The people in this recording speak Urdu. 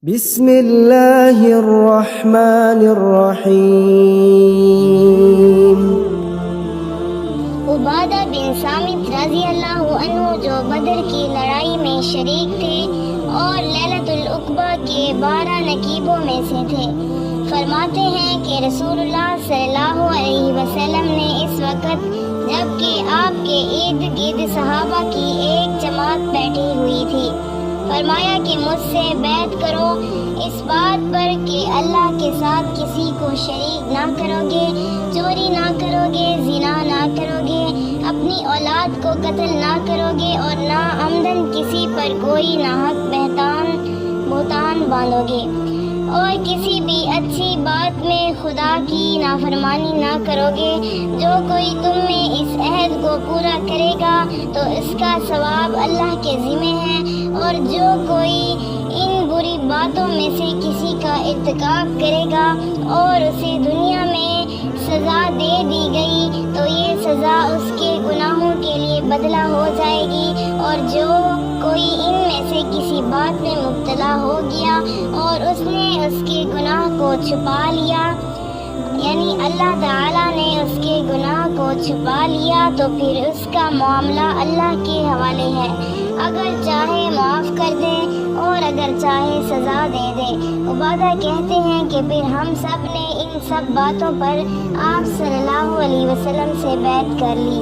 بسم اللہ الرحمن الرحیم۔ عبادہ بن صامت رضی اللہ عنہ جو بدر کی لڑائی میں شریک تھے اور لیلۃ العقبہ کے 12 نقیبوں میں سے تھے، فرماتے ہیں کہ رسول اللہ صلی اللہ علیہ وسلم نے اس وقت جبکہ آپ کے ارد گرد صحابہ کی ایک جماعت بیٹھی ہوئی تھی، فرمایا کہ مجھ سے بیعت کرو اس بات پر کہ اللہ کے ساتھ کسی کو شریک نہ کرو گے، چوری نہ کرو گے، زنا نہ کرو گے، اپنی اولاد کو قتل نہ کرو گے اور نہ عمدن کسی پر کوئی ناحق بہتان باندھو گے، اور کسی بھی اچھی بات میں خدا کی نافرمانی نہ کرو گے۔ جو کوئی تم میں اس عہد کو پورا کرے گا تو اس کا ثواب اللہ کے ذمہ ہے، اور جو کوئی ان بری باتوں میں سے کسی کا ارتکاب کرے گا اور اسے دنیا میں سزا دے دی گئی تو یہ سزا اس کے گناہوں کے لیے بدلہ ہو جائے گی، اور جو کوئی ان میں سے کسی بات میں مبتلا ہو گیا اور اس نے اس کے گناہ کو چھپا لیا، یعنی اللہ تعالیٰ نے اس کے گناہ کو چھپا لیا، تو پھر اس کا معاملہ اللہ کے حوالے ہے، اگر چاہے معاف کر دے اور اگر چاہے سزا دے دے۔ عبادہ کہتے ہیں کہ پھر ہم سب نے ان سب باتوں پر آپ صلی اللہ علیہ وسلم سے بیعت کر لی۔